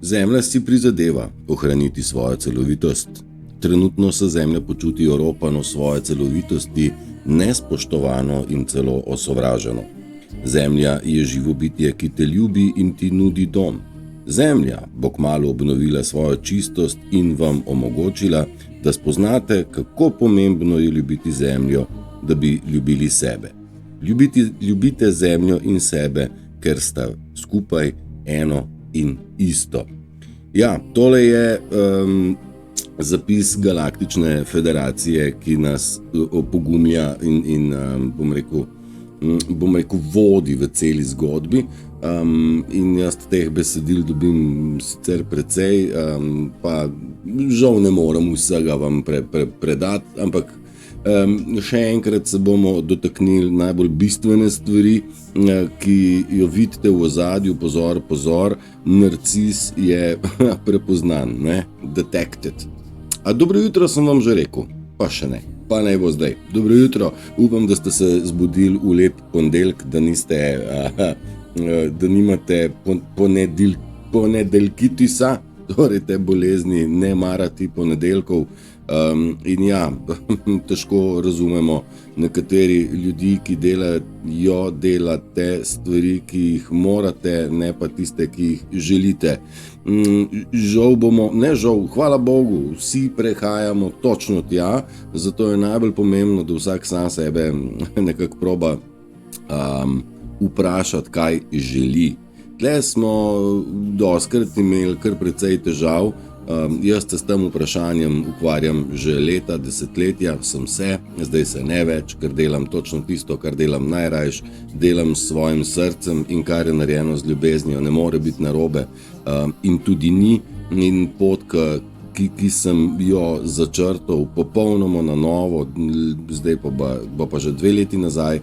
Zemlja si prizadeva ohraniti svojo celovitost. Trenutno se Zemlja počuti oropano svoje celovitosti, nespoštovano in celo osovraženo. Zemlja je živo bitje, ki te ljubi in ti nudi dom. Zemlja bo kmalu obnovila svojo čistost in vam omogočila, da spoznate, kako pomembno je ljubiti Zemljo, da bi ljubili sebe. Ljubite Zemljo in sebe, ker sta skupaj eno in isto. Ja, tole je zapis Galaktične federacije, ki nas opogumlja in bom rekel, vodi v celi zgodbi. In jaz teh besedil dobim sicer precej, pa žal ne morem vsega vam predati, ampak še enkrat se bomo dotaknili najbolj bistvene stvari, ki jo vidite v ozadju. Pozor, narcis je prepoznan, ne? Detected. A dobro jutro sem vam že rekel, pa še ne. Pa naj bo zdaj. Dobro jutro, upam, da ste se zbudili v lep ponedeljek, da nimate ponedeljkitisa, torej te bolezni, ne marati ponedeljkov. In ja, težko razumemo nekateri ljudi, ki delate stvari, ki jih morate, ne pa tiste, ki jih želite. Hvala Bogu, vsi prehajamo točno tja, zato je najbolj pomembno, da vsak sam sebe nekako proba vprašati, kaj želi. Tle smo dostikrat imeli kar precej težav. Jaz se s tem vprašanjem ukvarjam že leta, desetletja, zdaj se ne več, ker delam točno tisto, kar delam najrajš, delam s svojim srcem in kar je narejeno z ljubeznijo, ne more biti narobe in tudi ni. In pot, ki sem jo začrtal popolnoma na novo, zdaj bo pa že 2 leti nazaj,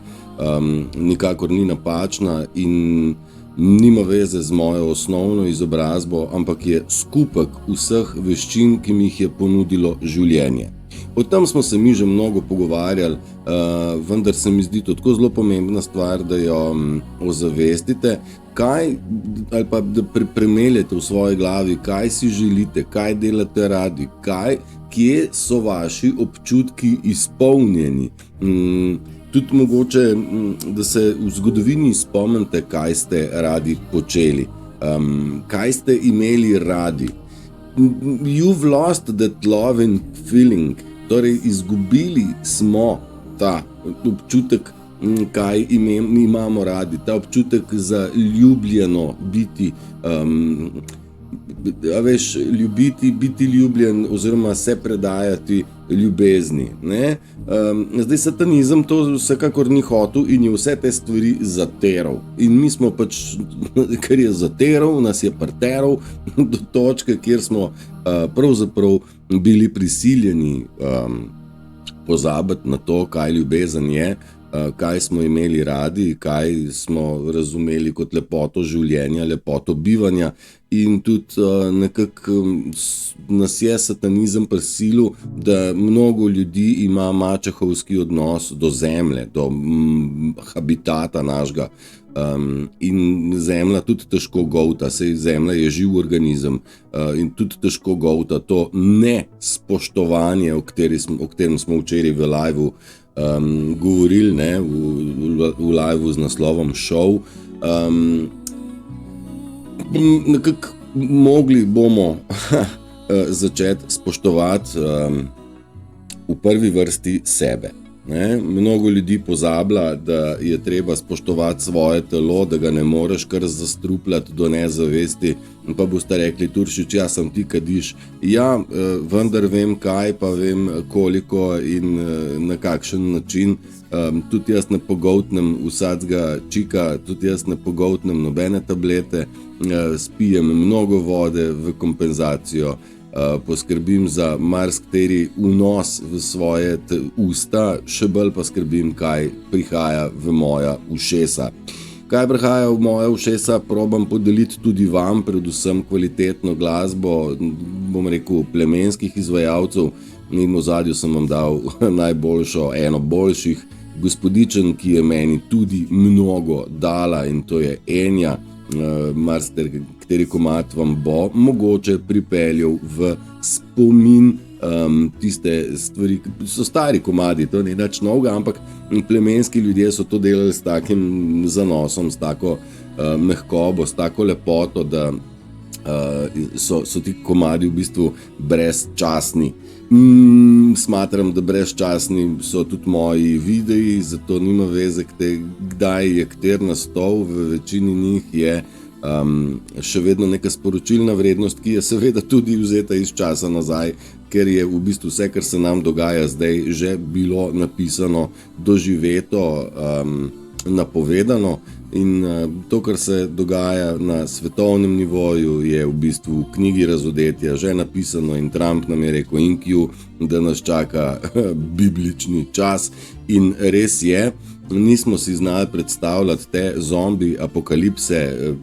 nikakor ni napačna in nima veze z mojo osnovno izobrazbo, ampak je skupek vseh veščin, ki mi jih je ponudilo življenje. O tem smo se mi že mnogo pogovarjali, vendar se mi zdi to tako zelo pomembna stvar, da jo ozavestite, ali pa da premeljete v svoji glavi, kaj si želite, kaj delate radi, kje so vaši občutki izpolnjeni. Tudi mogoče, da se v zgodovini spomnite, kaj ste radi počeli, kaj ste imeli radi. You've lost that love and feeling, torej izgubili smo ta občutek, kaj imamo radi, ta občutek za ljubljeno biti, ljubiti, biti ljubljen oziroma se predajati ljubezni. Ne? Zdaj satanizem to vsekakor ni hotel in je vse te stvari zateral. In mi smo pač, ker je zateral, nas je priteral do točke, kjer smo pravzaprav bili prisiljeni pozabiti na to, kaj ljubezen je, kaj smo imeli radi, kaj smo razumeli kot lepoto življenja, lepoto bivanja in tudi nekako nas je satanizem prisilil, da mnogo ljudi ima mačehovski odnos do zemlje, do habitata našega. In zemlja tudi težko golta, saj zemlja je živ organizem in tudi težko golta to nespoštovanje, o katerem smo včeraj v liveu govorili, ne, v liveu z naslovom Show. Nekako mogli bomo začeti spoštovati v prvi vrsti sebe. Ne? Mnogo ljudi pozablja, da je treba spoštovati svoje telo, da ga ne moreš kar zastrupljati do nezavesti, pa boste rekli, Turšič, ja, sem ti kadiš. Ja, vendar vem kaj, pa vem koliko in na kakšen način. Tudi jaz ne pogoltnem vsakega čika, tudi jaz ne pogoltnem nobene tablete, spijem mnogo vode v kompenzacijo, poskrbim za marsikateri vnos v svoje usta, še bolj pa skrbim, kaj prihaja v moja ušesa. Kaj prihaja v moja ušesa, probam podeliti tudi vam, predvsem kvalitetno glasbo, bom rekel, plemenskih izvajalcev, in v ozadju sem vam dal najboljšo, eno boljših gospodičen, ki je meni tudi mnogo dala, in to je Enja. kateri komad vam bo mogoče pripeljal v spomin tiste stvari, so stari komadi, to ni nič novega, ampak plemenski ljudje so to delali s takim zanosom, s tako mehkobo, s tako lepoto, da so ti komadi v bistvu brezčasni. Smatram, da brezčasni so tudi moji videi, zato nima veze, kdaj je kater nastol, v večini njih je še vedno neka sporočilna vrednost, ki je seveda tudi vzeta iz časa nazaj, ker je v bistvu vse, kar se nam dogaja zdaj, že bilo napisano, doživeto, napovedano. In to, kar se dogaja na svetovnem nivoju, je v bistvu v knjigi Razodetja že napisano in Trump nam je rekel inkju, da nas čaka biblični čas. In res je, nismo si znali predstavljati te zombi apokalipse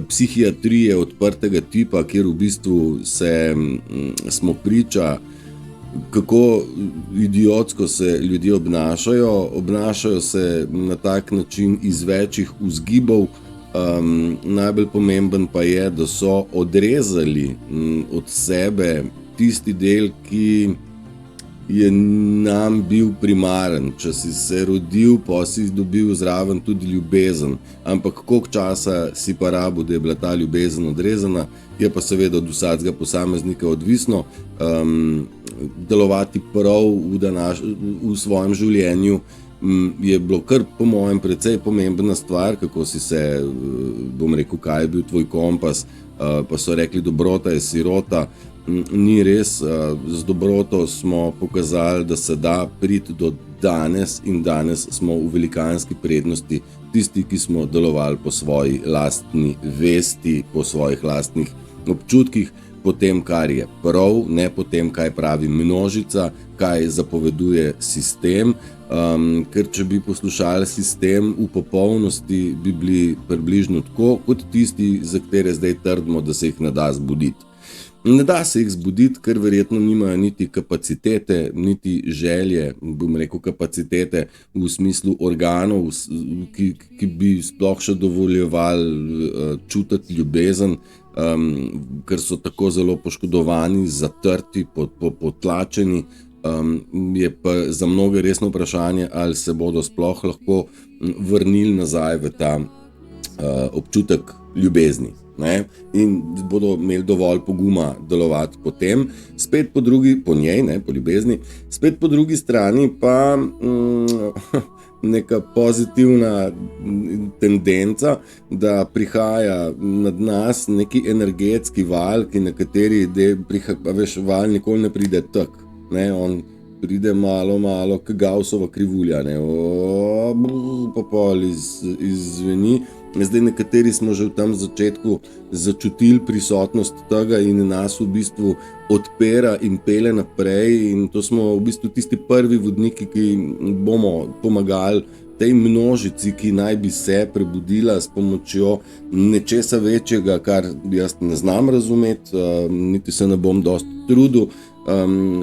psihiatrije odprtega tipa, kjer v bistvu smo priča, kako idiotsko se ljudje obnašajo se na tak način iz večjih vzgibov. Najbolj pomemben pa je, da so odrezali od sebe tisti del, ki je nam bil primaren. Če si se rodil, pa si dobil zraven tudi ljubezen. Ampak koliko časa si pa rabil, da je bila ta ljubezen odrezana, je pa seveda od vsakega posameznika odvisno. Delovati prav v svojem življenju je bilo kar po mojem precej pomembna stvar, kako si se, bom rekel, kaj je bil tvoj kompas, pa so rekli, dobrota je sirota. Ni res, z dobroto smo pokazali, da se da priti do danes in danes smo v velikanski prednosti tisti, ki smo delovali po svoji lastni vesti, po svojih lastnih občutkih, po tem, kar je prav, ne po tem, kaj pravi množica, kaj zapoveduje sistem, ker če bi poslušali sistem v popolnosti, bi bili približno tako kot tisti, za katere zdaj trdimo, da se jih ne da zbuditi. Ne da se jih zbuditi, ker verjetno nimajo niti kapacitete, niti želje, bom rekel kapacitete v smislu organov, ki bi sploh še dovoljevali čutiti ljubezen, ker so tako zelo poškodovani, zatrti, potlačeni. Je pa za mnoge resno vprašanje, ali se bodo sploh lahko vrnili nazaj v ta občutek ljubezni. Ne? In bodo imeli dovolj poguma delovati potem, spet po ljubezni, spet po drugi strani pa neka pozitivna tendenca, da prihaja nad nas neki energetski val, ki na kateri val nikoli ne pride tak, ne? On pride malo k Gaussova krivulja, ne? Pa pol izzveni. Zdaj nekateri smo že v tem začetku začutili prisotnost tega in nas v bistvu odpira in pele naprej, in to smo v bistvu tisti prvi vodniki, ki bomo pomagali tej množici, ki naj bi se prebudila s pomočjo nečesa večjega, kar jaz ne znam razumeti, niti se ne bom dosti trudil,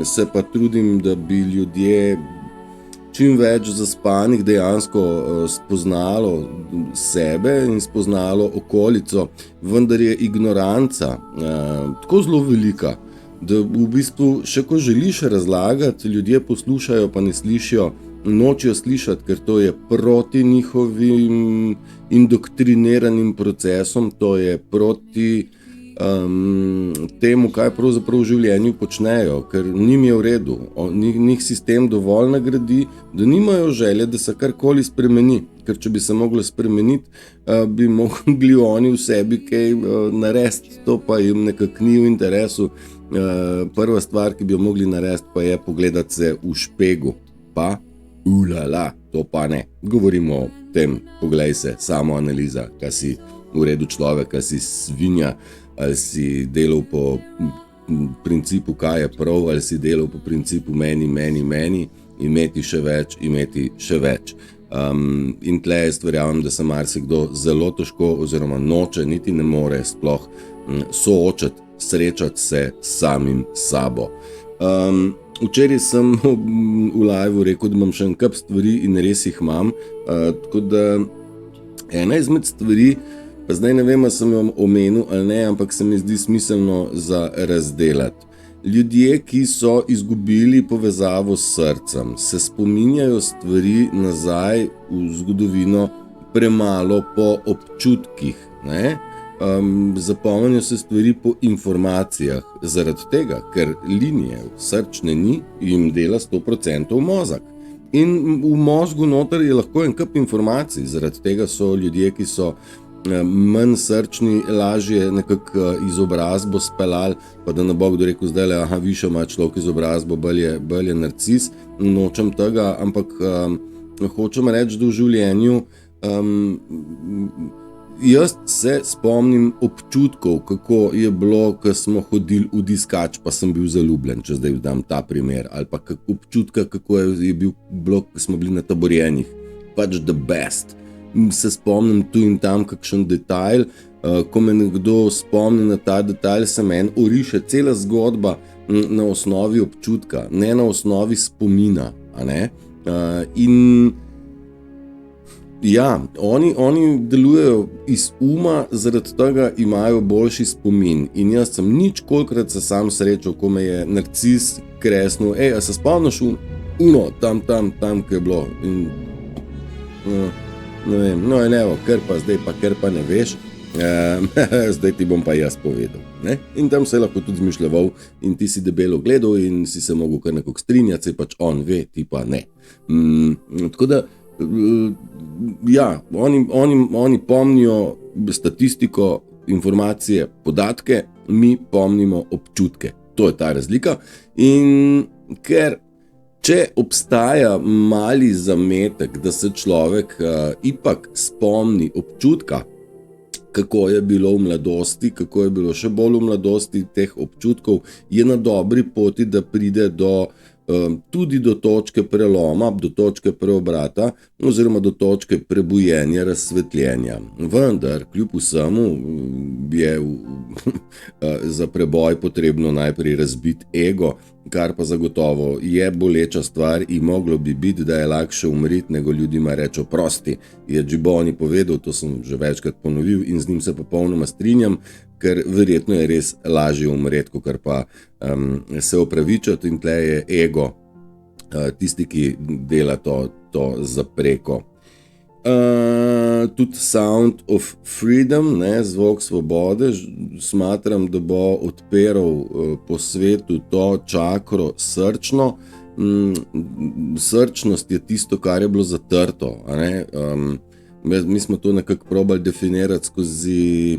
se pa trudim, da bi ljudje čim več zaspanih dejansko spoznalo sebe in spoznalo okolico, vendar je ignoranca tako zelo velika, da v bistvu še ko želiš razlagati, ljudje poslušajo pa ne slišijo, nočejo slišati, ker to je proti njihovim indoktriniranim procesom, to je proti temu, kaj pravzaprav v življenju počnejo, ker njim je v redu, njih sistem dovolj nagradi, da nimajo želje, da se karkoli spremeni, ker če bi se moglo spremeniti, bi mogli oni v sebi kaj narediti, to pa jim nekako ni v interesu. Prva stvar, ki bi jo mogli narediti, pa je pogledati se v špegu, pa to pa ne. Govorimo o tem, poglej se, samoanaliza, kaj si v redu človek, kaj si svinja, ali si delal po principu, kaj je prav, ali si delal po principu meni, imeti še več. In tle jaz verjamem, da se marsikdo zelo težko oziroma noče, niti ne more sploh soočati, srečati se s samim sabo. Včeraj sem v liveu rekel, da imam še en kup stvari in res jih imam, tako da Ena izmed stvari, pa zdaj ne vem, ali sem jo omenil ali ne, ampak se mi zdi smiselno za razdelati. Ljudje, ki so izgubili povezavo s srcem, se spominjajo stvari nazaj v zgodovino premalo po občutkih, ne? Zapomnijo se stvari po informacijah, zaradi tega, ker linije srčne ni, jim dela 100% mozak. In v mozgu noter je lahko en kup informacij, zaradi tega so ljudje, ki so manj srčni, lažje nekako izobrazbo speljali, pa da ne bo kdo rekel zdaj, višjo ima človek izobrazbo, bolj je narcis, nočem tega, ampak hočem reči, da v življenju jaz se spomnim občutkov, kako je bilo, ko smo hodili v diskač, pa sem bil zaljubljen, če zdaj dam ta primer, ali pa občutka, kako je bilo, ko smo bili na taborjenjih, pač the best. Se spomnim tu in tam kakšen detajl, ko me nekdo spomni na ta detajl, se meni oriše cela zgodba na osnovi občutka, ne na osnovi spomina, a ne? In ja, oni delujejo iz uma, zaradi tega imajo boljši spomin. In jaz sem ničkolikrat se sam srečal, ko me je narcis kresnil, a se spomniš tam, ko je bilo. In, ne vem, no in evo, ker pa ne veš, zdaj ti bom pa jaz povedal. Ne? In tam se je lahko tudi zmišljaval in ti si debelo gledal in si se mogel kar nekako strinjati, se pač on ve, ti pa ne. Tako da, ja, oni pomnijo statistiko, informacije, podatke, mi pomnimo občutke. To je ta razlika. In ker če obstaja mali zametek, da se človek ipak spomni občutka, kako je bilo v mladosti, kako je bilo še bolj v mladosti teh občutkov, je na dobri poti, da pride tudi do točke preloma, do točke preobrata oziroma do točke prebujenja, razsvetljenja. Vendar, kljub vsemu je za preboj potrebno najprej razbiti ego, kar pa zagotovo je boleča stvar in moglo bi biti, da je lakše umriti, nego ljudima reči oprosti. Je Gibboni povedal, to sem že večkrat ponovil in z njim se popolnoma strinjam, ker verjetno je res lažje umreti, kot pa se opravičati in tle je ego tisti, ki dela to zapreko. Tudi Sound of Freedom, ne, zvok svobode, smatram, da bo odpiral po svetu to čakro srčno. Srčnost je tisto, kar je bilo zatrto. A ne? Mi smo to nekako probali definirati skozi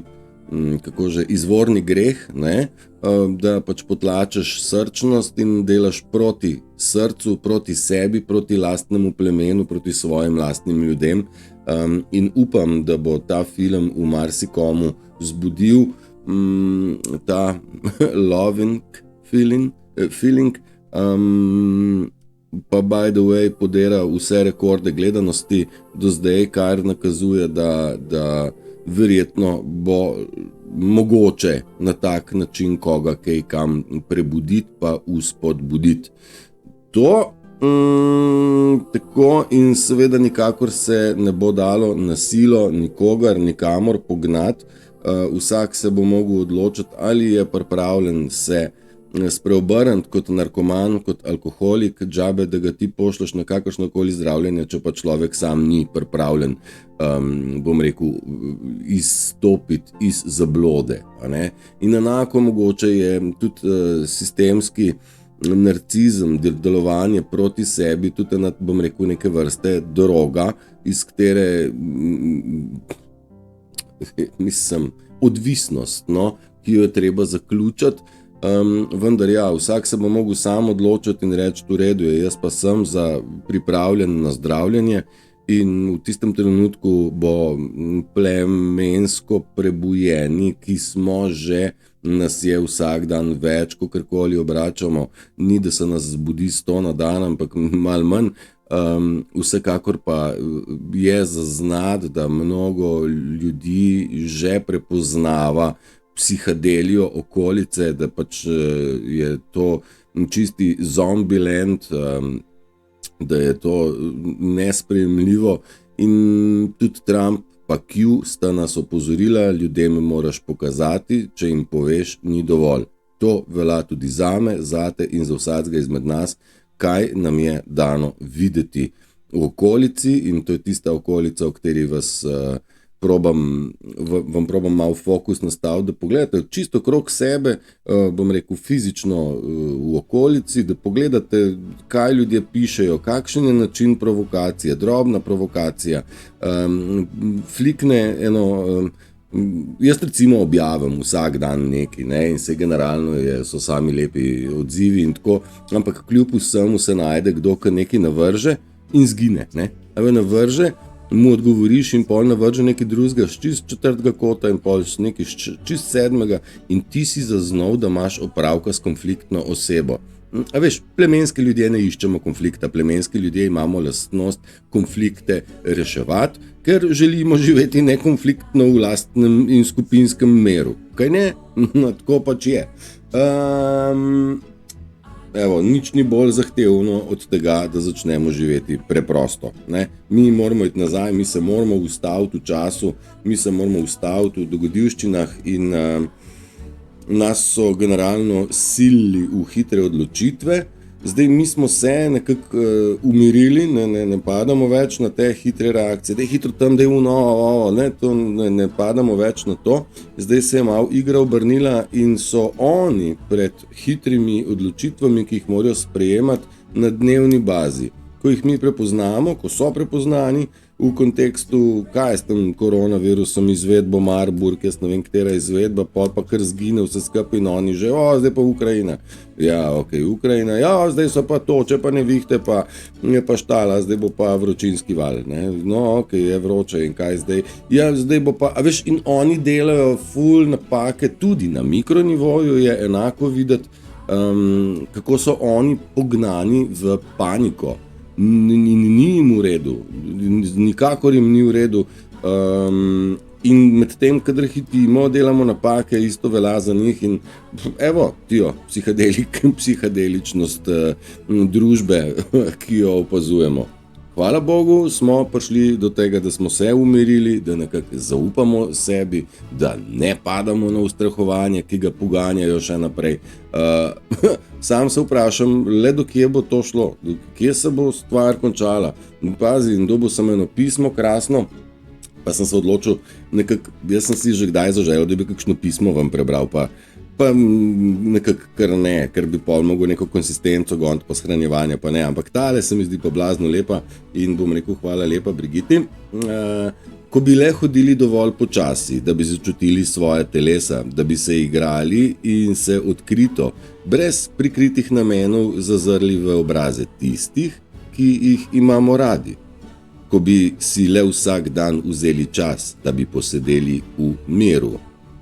izvorni greh, ne? Da pač potlačaš srčnost in delaš proti srcu, proti sebi, proti lastnemu plemenu, proti svojim lastnim ljudem. In upam, da bo ta film v marsikomu vzbudil ta loving feeling, pa by the way podera vse rekorde gledanosti do zdaj, kar nakazuje, da verjetno bo mogoče na tak način koga kaj kam prebuditi pa uspodbuditi. To tako in seveda nikakor se ne bo dalo na silo nikogar, nikamor pognati. Vsak se bo mogel odločiti, ali je pripravljen se spreobrniti kot narkoman, kot alkoholik, džabe, da ga ti pošleš na kakršnokoli zdravljenje, če pa človek sam ni pripravljen, bom rekel, izstopiti iz zablode. A ne? In enako mogoče je tudi sistemski narcizem, delovanje proti sebi, tudi bom rekel, neke vrste droga, iz katere odvisnost, no, ki jo je treba zaključati. Vendar ja, vsak se bo mogel sam odločiti in reči, v redu je, jaz pa sem pripravljen na zdravljenje in v tistem trenutku bo plemensko prebujeni, ki smo že, nas je vsak dan več, kakorkoli obračamo, ni da se nas zbudi 100 na dan, ampak malo manj. Vsekakor pa je zaznati, da mnogo ljudi že prepoznava psihadelijo okolice, da pač je to čisti zombieland, da je to nesprejemljivo in tudi Trump pa Q sta nas opozorila, ljudem moraš pokazati, če jim poveš, ni dovolj. To velja tudi zame, zate in za vsakega izmed nas, kaj nam je dano videti v okolici, in to je tista okolica, v kateri vam probam malo fokus nastaviti, da pogledate čisto okrog sebe, bom rekel fizično v okolici, da pogledate, kaj ljudje pišejo, kakšen je način provokacije, drobna provokacija, flikne eno. Jaz recimo objavim vsak dan nekaj, ne, in se generalno so sami lepi odzivi in tako, ampak kljub vsemu se najde kdo, ki nekaj navrže in zgine, ne. Navrže, mu odgovoriš in pol navrže nekaj drugega, čist četrtega kota in pol nekaj čist sedmega, in ti si zaznal, da imaš opravka s konfliktno osebo. A veš, plemenski ljudje ne iščemo konflikta, plemenski ljudje imamo lastnost konflikte reševati, ker želimo živeti nekonfliktno v lastnem in skupinskem miru. Kaj ne? No, tako pač je. Nič ni bolj zahtevno od tega, da začnemo živeti preprosto. Ne? Mi moramo iti nazaj, mi se moramo ustaviti v času, mi se moramo ustaviti v dogodivščinah in nas so generalno silili v hitre odločitve. Zdaj mi smo se nekako umirili, ne padamo več na te hitre reakcije, da je hitro tam, da je ne padamo več na to. Zdaj se je malo igra obrnila in so oni pred hitrimi odločitvami, ki jih morajo sprejemati na dnevni bazi. Ko jih mi prepoznamo, ko so prepoznani v kontekstu, kaj je s tem koronavirusom, izvedbo Marburg, jaz ne vem, katera izvedba, pa kar zgine vse skupaj in oni že, zdaj pa Ukrajina. Ja, ok, Ukrajina, zdaj so pa toče, pa nevihte, pa je pa štala, zdaj bo pa vročinski val, ne. No, ok, je vroče in kaj zdaj. Ja, zdaj bo pa, a veš, in oni delajo ful napake, tudi na mikronivoju je enako videti, kako so oni pognani v paniko. Ni jim v redu, nikakor jim ni v redu, in med tem, kadar hitimo, delamo napake, isto velja za njih in psihadeličnost družbe, ki jo opazujemo. Hvala Bogu, smo prišli do tega, da smo se umirili, da nekako zaupamo sebi, da ne padamo na ustrahovanje, ki ga poganjajo še naprej. Sam se vprašam, le do kje bo to šlo, kje se bo stvar končala. Pazi, in dobil sem eno pismo krasno, pa sem se odločil, jaz sem si že kdaj zaželel, da bi kakšno pismo vam prebral, pa nekako kar ne, ker bi pol mogel neko konsistenco goniti pa shranjevanje, pa ne, ampak tale se mi zdi pa blazno lepa in bom rekel hvala lepa Brigiti. Ko bi le hodili dovolj počasi, da bi začutili svoje telesa, da bi se igrali in se odkrito, brez prikritih namenov zazrli v obraze tistih, ki jih imamo radi. Ko bi si le vsak dan vzeli čas, da bi posedeli v miru.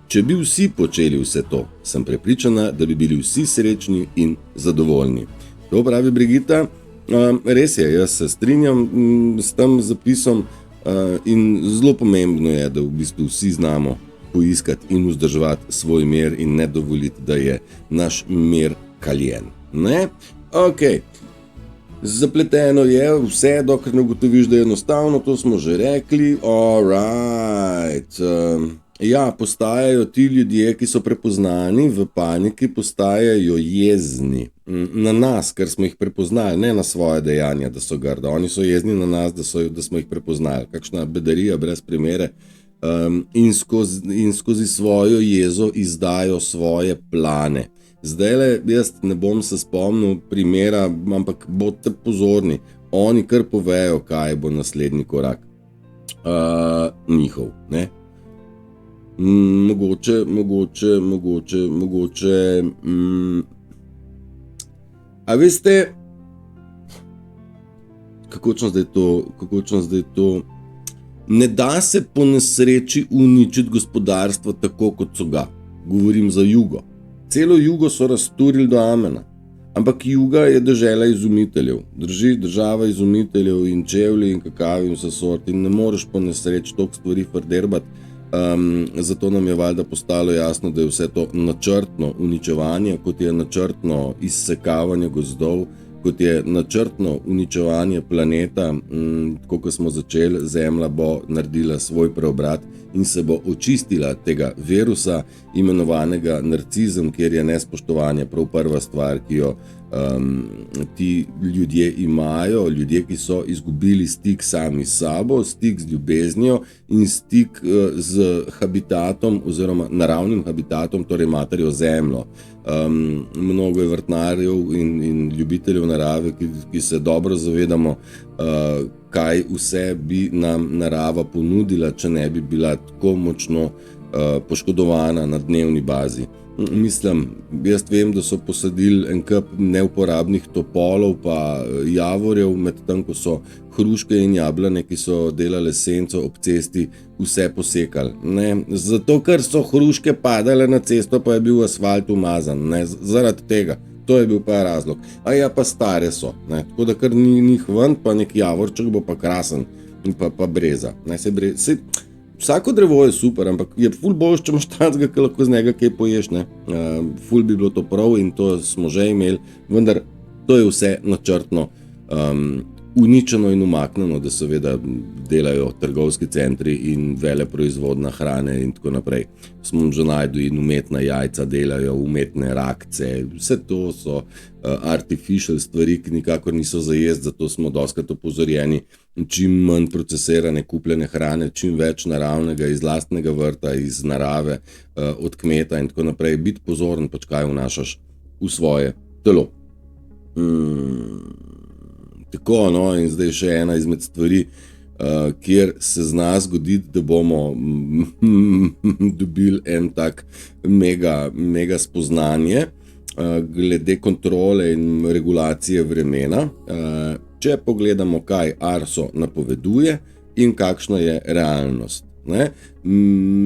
Če bi vsi počeli vse to, sem prepričana, da bi bili vsi srečni in zadovoljni. To pravi Brigita. Res je, jaz se strinjam s tem zapisom in zelo pomembno je, da v bistvu vsi znamo poiskati in vzdrževati svoj mir in ne dovoliti, da je naš mir kaljen. Ne? Ok. Zapleteno je vse, dokler ne ugotoviš, da je enostavno, to smo že rekli. Alright. Postajajo ti ljudje, ki so prepoznani v paniki, postajajo jezni na nas, ker smo jih prepoznali, ne na svoje dejanja, da so grda. Oni so jezni na nas, da smo jih prepoznali. Kakšna bedarija brez primere. In skozi svojo jezo izdajo svoje plane. Zdajle, jaz ne bom se spomnil primera, ampak bodite pozorni. Oni kar povejo, kaj bo naslednji korak njihov, ne? Mogoče. A veste, kako čem zdaj to? Ne da se po nesreči uničiti gospodarstvo tako, kot so ga. Govorim za Jugo. Celo Jugo so razturili do amena. Ampak Juga je dežela izumiteljev. Drži, država izumiteljev in čevlji in kakavi in vse sorti. In ne moreš po nesreči toliko stvari frderbati. Zato nam je valjda postalo jasno, da je vse to načrtno uničevanje, kot je načrtno izsekavanje gozdov, kot je načrtno uničevanje planeta, tako kot smo začeli, Zemlja bo naredila svoj preobrat in se bo očistila tega virusa, imenovanega narcizem, kjer je nespoštovanje prav prva stvar, ki jo ti ljudje imajo, ljudje, ki so izgubili stik sami s sabo, stik z ljubeznijo in stik z habitatom oziroma naravnim habitatom, torej materjo Zemljo. Mnogo je vrtnarjev in ljubiteljev narave, ki se dobro zavedamo, kaj vse bi nam narava ponudila, če ne bi bila tako močno poškodovana na dnevni bazi. Mislim, jaz vem, da so posadili en kup neuporabnih topolov pa javorjev, medtem ko so hruške in jablane, ki so delale senco ob cesti, vse posekali. Ne? Zato, ker so hruške padale na cesto, pa je bil asfalt umazan. Ne? Zaradi tega. To je bil pa razlog. A ja, pa stare so. Ne? Tako da kar ni njih ven, pa nek javorček bo pa krasen in pa breza. Ne? Vsako drevo je super, ampak je ful boljš, če imaš tacga, ki lahko z njega kaj poješ. Ne? Ful bi bilo to prav in to smo že imeli, vendar to je vse načrtno uničeno in umaknjeno, da seveda delajo trgovski centri in veleproizvodna hrane in tako naprej. Smo že našli in umetna jajca delajo, umetne rakce, vse to so artificial stvari, ki nikakor niso za jesti, zato smo dostikrat opozorjeni, čim manj procesirane kupljene hrane, čim več naravnega iz lastnega vrta, iz narave, od kmeta in tako naprej. Biti pozoren, pač kaj vnašaš v svoje telo. Tako, no, in zdaj še ena izmed stvari, kjer se zna zgoditi, da bomo dobili en tak mega spoznanje glede kontrole in regulacije vremena. Če pogledamo, kaj Arso napoveduje in kakšna je realnost. Ne?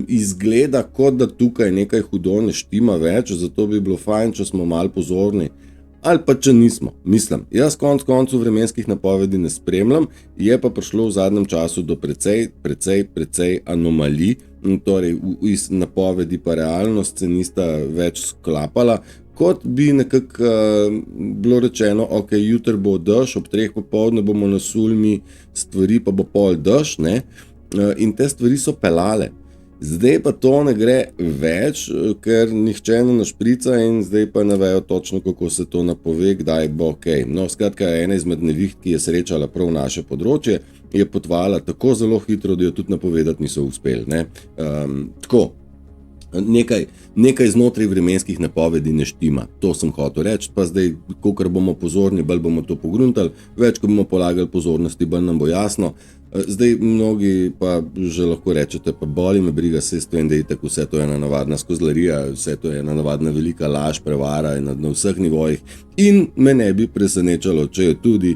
Izgleda, kot da tukaj nekaj hudo ne štima več, zato bi bilo fajn, če smo malo pozorni. Ali pa če nismo, mislim. Jaz konec koncev vremenskih napovedi ne spremljam, je pa prišlo v zadnjem času do precej anomalij, torej iz napovedi pa realnost se nista več sklapala, kot bi nekako bilo rečeno, ok, jutri bo dež, ob 3 popoldne bomo nasuli mi stvari, pa bo pol dež, ne? In te stvari so pelale. Zdaj pa to ne gre več, ker nihče ne našprica in zdaj pa ne vejo točno, kako se to napove, kdaj bo ok. No, skratka, ena izmed neviht, ki je srečala prav naše področje, je potovala tako zelo hitro, da jo tudi napovedati niso uspeli. Ne? Tako, nekaj znotraj vremenskih napovedi ne štima, to sem hotel reči, pa zdaj, kolikor bomo pozorni, bolj bomo to pogruntali, več, ko bomo polagali pozornosti, bolj nam bo jasno. Zdaj mnogi pa že lahko rečete, pa boli me briga, se s tem, da je tako, vse to je ena navadna skozlarija, vse to je ena navadna velika laž, prevara na vseh nivojih in me ne bi presenečalo, če je tudi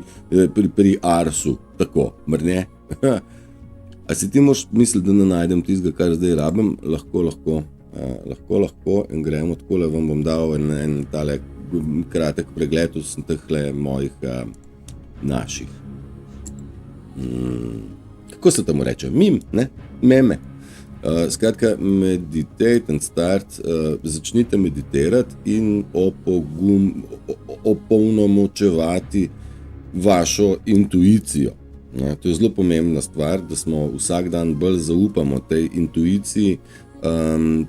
pri Arsu tako, mar ne? A si ti moraš misliti, da ne najdem tistega, kar zdaj rabim? Lahko in gremo takole, vam bom dal en tale kratek pregled vsem tehle mojih naših. Kako se temu reče? Ne? Meme. Skratka, meditate and start, začnite meditirati in opolnomočevati vašo intuicijo. To je zelo pomembna stvar, da smo vsak dan bolj zaupamo tej intuiciji,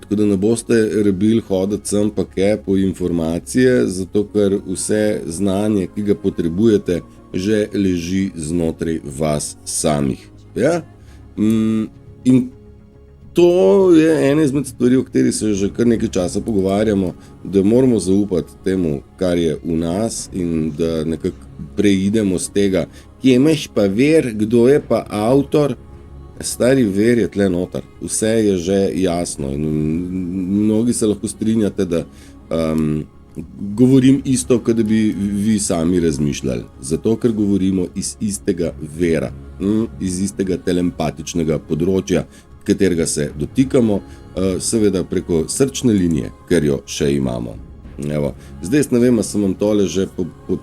tako da ne boste rabili hoditi sem pa po informacije, zato ker vse znanje, ki ga potrebujete, že leži znotraj vas samih. Ja? In to je ena izmed stvari, o kateri se že kar nekaj časa pogovarjamo, da moramo zaupati temu, kar je v nas in da nekako preidemo z tega, kje imaš pa ver, kdo je pa avtor. Stari ver je tle notar, vse je že jasno in mnogi se lahko strinjate, da govorim isto, kot da bi vi sami razmišljali, zato ker govorimo iz istega vera, iz istega telepatičnega področja, katerega se dotikamo, seveda preko srčne linije, ker jo še imamo. Evo. Zdaj ne vem, sem vam tole že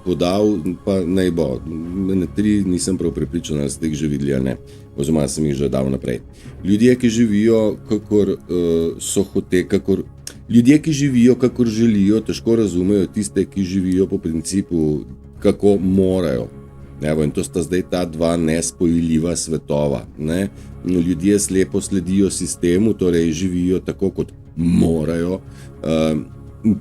podal, pa naj bo, 3 nisem prav prepričan, ali ste jih že videli, ali ne, oziroma sem jih že dal naprej. Ljudje, ki živijo, kakor želijo, težko razumejo tiste, ki živijo po principu, kako morajo. Evo, in to sta zdaj ta dva nespojljiva svetova. Ne? Ljudje slepo sledijo sistemu, torej živijo tako, kot morajo.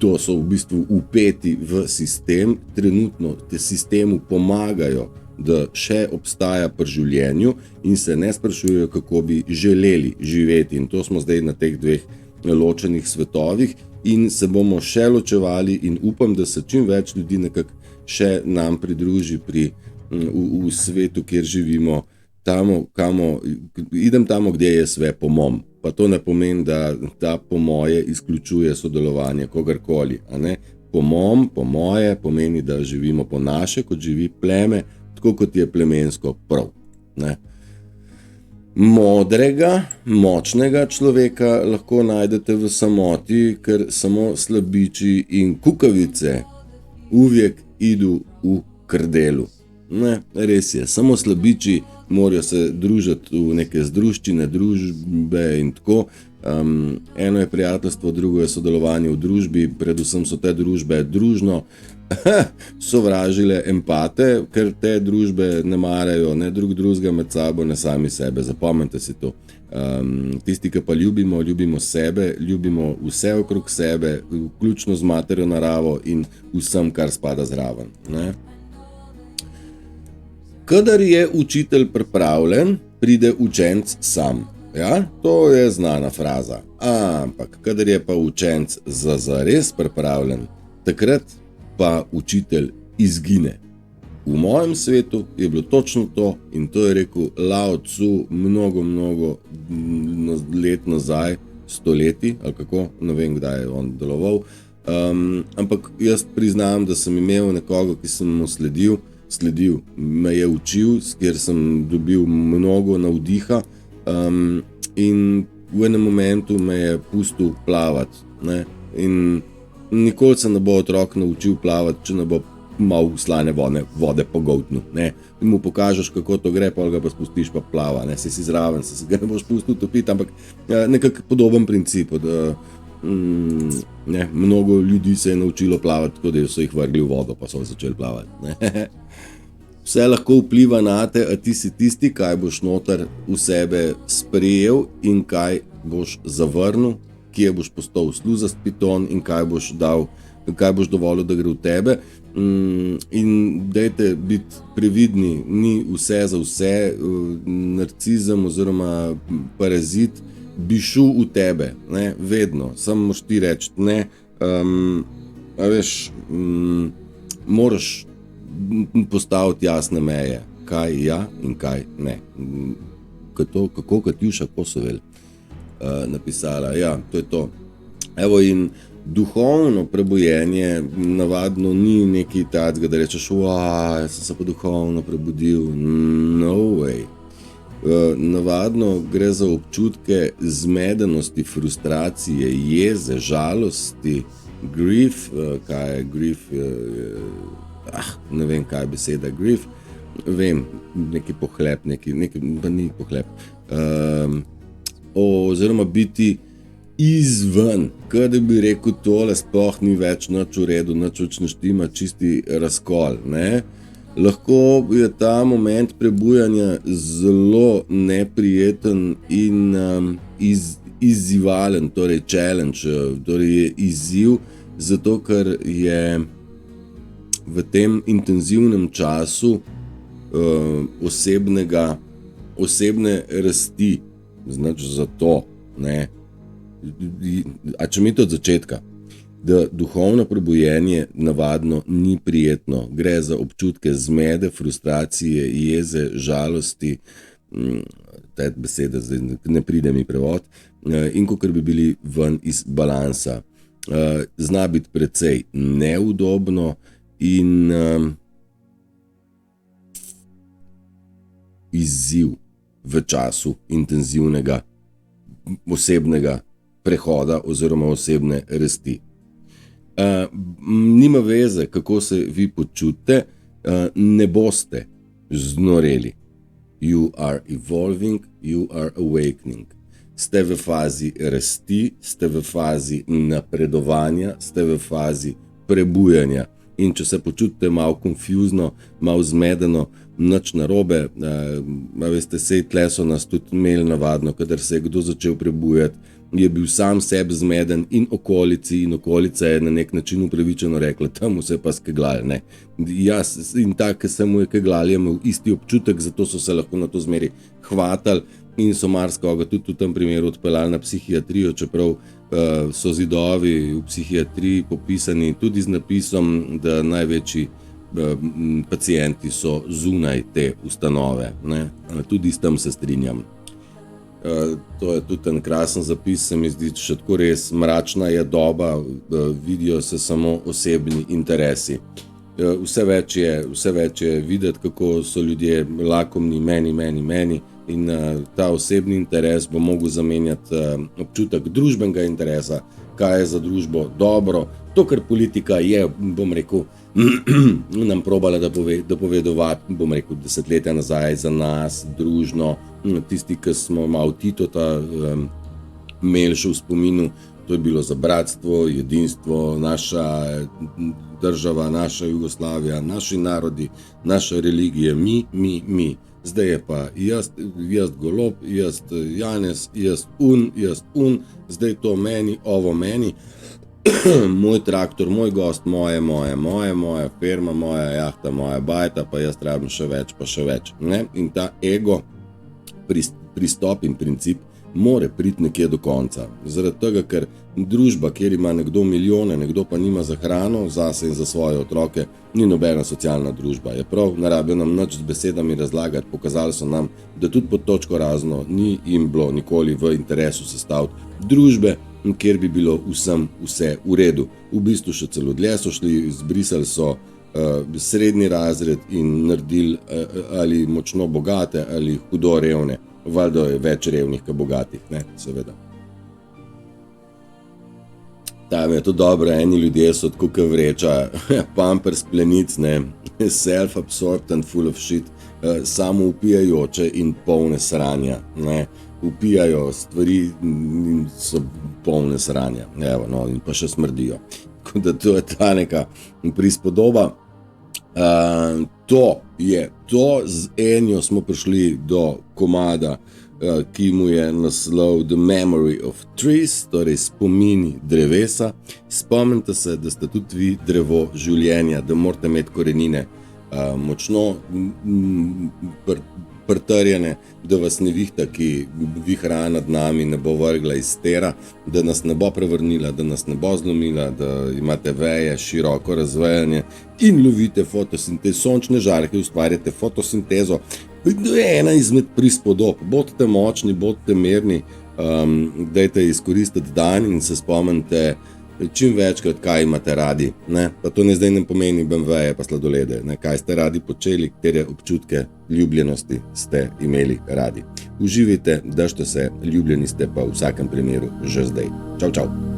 To so v bistvu vpeti v sistem, trenutno te sistemu pomagajo, da še obstaja pri življenju in se ne sprašujejo, kako bi želeli živeti. In to smo zdaj na teh dveh ločenih svetovih in se bomo še ločevali in upam, da se čim več ljudi nekako še nam pridruži v svetu, kjer živimo, idem tamo, kde je sve po mom. Pa to ne pomeni, da ta po moje izključuje sodelovanje kogarkoli. A ne? Po mom, po moje pomeni, da živimo po naše, kot živi pleme, tako kot je plemensko prav. Ne? Modrega, močnega človeka lahko najdete v samoti, ker samo slabiči in kukavice uvijek idu v krdelu. Ne, res je, samo slabiči morajo se družiti v neke združčine, družbe in tako. Eno je prijateljstvo, drugo je sodelovanje v družbi, predvsem so te družbe družno sovražile empate, ker te družbe ne marajo ne drugega med sabo, ne sami sebe. Zapomnite si to. Tisti, ki pa ljubimo sebe, ljubimo vse okrog sebe, vključno z materjo naravo in vsem, kar spada zraven. Ne? Kadar je učitelj pripravljen, pride učenec sam. Ja, to je znana fraza. Ampak, kadar je pa učenec zares pripravljen, takrat pa učitelj izgine. V mojem svetu je bilo točno to in to je rekel Lao Tzu mnogo let nazaj, stoletij, ali kako, ne vem, kdaj je on deloval. Ampak jaz priznam, da sem imel nekoga, ki sem mu sledil, me je učil, kjer sem dobil mnogo navdiha in v enem momentu me je pustil plavati. Ne? In nikoli se ne bo otrok naučil plavati, če ne bo malo slane vode pogoltnil. In mu pokažeš, kako to gre, pa ga pa spustiš pa plava. Ne? Si zraven, si ga ne boš pustil topiti, ampak nekak podoben princip. Mnogo ljudi se je naučilo plavati, tako da so jih vrgli v vodo, pa so začeli plavati. Ne? Vse lahko vpliva na te, a ti si tisti, kaj boš noter v sebe sprejel in kaj boš zavrnil, kje boš postal sluzast piton in kaj boš dovolil, da gre v tebe. In dajte biti previdni, ni vse za vse, narcizem oziroma parazit bi šel v tebe, ne, vedno, samo moš ti reči, ne, moraš postaviti jasne meje, kaj ja in kaj ne. Kako Katjuša Kosovel napisala, ja, to je to. Evo, in duhovno prebujenje navadno ni nekaj takega, da rečeš, jaz sem se pa duhovno prebudil, no way. Navadno gre za občutke zmedenosti, frustracije, jeze, žalosti, grief, kaj je grief, ne vem, kaj je beseda grief, vem, neki pohlep, pa ni pohlep, oziroma biti izven, kada bi rekel tole, sploh ni več nič v redu, nič ne štima, čisti razkol, ne. Lahko je ta moment prebujanja zelo neprijeten in izzivalen, torej challenge, torej je izziv, zato ker je v tem intenzivnem času osebne rasti, znači zato, ne, a če mi to od začetka, da duhovno prebujenje navadno ni prijetno. Gre za občutke zmede, frustracije, jeze, žalosti, te besede zdaj ne pride mi prevod, in kakor bi bili ven iz balansa. Zna biti precej neudobno in izziv v času intenzivnega osebnega prehoda oziroma osebne rasti. Nima veze, kako se vi počutite, ne boste znoreli. You are evolving, you are awakening. Ste v fazi rasti, ste v fazi napredovanja, ste v fazi prebujanja. in če se počutite malo konfuzno, malo zmedeno, nič narobe, veste, sej tle so nas tudi imeli navadno, kadar se je kdo začel prebujati, je bil sam sebi zmeden in okolica je na nek način upravičeno rekla, tam se je pa skeglali, ne. Jaz in tak, ki se mu je keglali, je imel isti občutek, zato so se lahko na to zmeri hvatali in so marsikoga tudi v tem primeru odpeljali na psihiatrijo, čeprav so zidovi v psihiatriji popisani tudi z napisom, da največji pacienti so zunaj te ustanove, ne. Tudi s tem se strinjam. To je tudi en krasen zapis, se mi zdi še tako res, mračna je doba, vidijo se samo osebni interesi. Vse več je videti, kako so ljudje lakomni meni in ta osebni interes bo mogel zamenjati občutek družbenega interesa, kaj je za družbo dobro. To, kar politika je, bom rekel, nam probala dopovedovati, bom rekel, desetletja nazaj za nas, družno, tisti, ki smo malo Titota imeli še v spominu, to je bilo za bratstvo, jedinstvo, naša država, naša Jugoslavija, naši narodi, naše religije, mi. Zdaj je pa jaz Golob, jaz Janez, jaz un, zdaj to meni, ovo meni, moj traktor, moj gost, moja firma, moja jahta, moja bajta, pa jaz rabim še več, ne? In ta ego pristop in princip more priti nekje do konca. Zaradi tega, ker družba, kjer ima nekdo milijone, nekdo pa nima za hrano, zase in za svoje otroke, ni nobena socialna družba. Je prav, ne rabijo nam nič z besedami razlagati, pokazali so nam, da tudi pod točko razno ni jim bilo nikoli v interesu sestaviti družbe, kjer bi bilo vsem vse v redu. V bistvu še celo dlje so šli, zbrisali so srednji razred in naredili ali močno bogate ali hudo revne. Valjda je več revnih kot bogatih, ne, seveda. Tam je to dobro, eni ljudje so tako kot vreča, pampers plenic, ne, self-absorbed and full of shit, samo upijajoče in polne sranja, ne, upijajo stvari in so polne sranja, evo, no, in pa še smrdijo. Tako da to je ta neka prispodoba. To z Enjo smo prišli do komada, ki mu je naslov The Memory of Trees, torej spomini drevesa. Spomnite se, da ste tudi vi drevo življenja, da morate imeti korenine močno pritrjene, da vas ne vihta, ki vihra nad nami, ne bo vrgla iz tera, da nas ne bo prevrnila, da nas ne bo zlomila, da imate veje, široko razvejanje in lovite fotosintezo, sončne žarke, ustvarjate fotosintezo. To je ena izmed prispodob. Bodite močni, bodite mirni, dajte izkoristiti dan in se spomnite čim večkrat, kaj imate radi, ne? Pa to zdaj ne pomeni BMW-je pa sladolede, ne? Kaj ste radi počeli, katere občutke ljubljenosti ste imeli radi. Uživajte, držite se, ljubljeni ste pa v vsakem primeru že zdaj. Čau.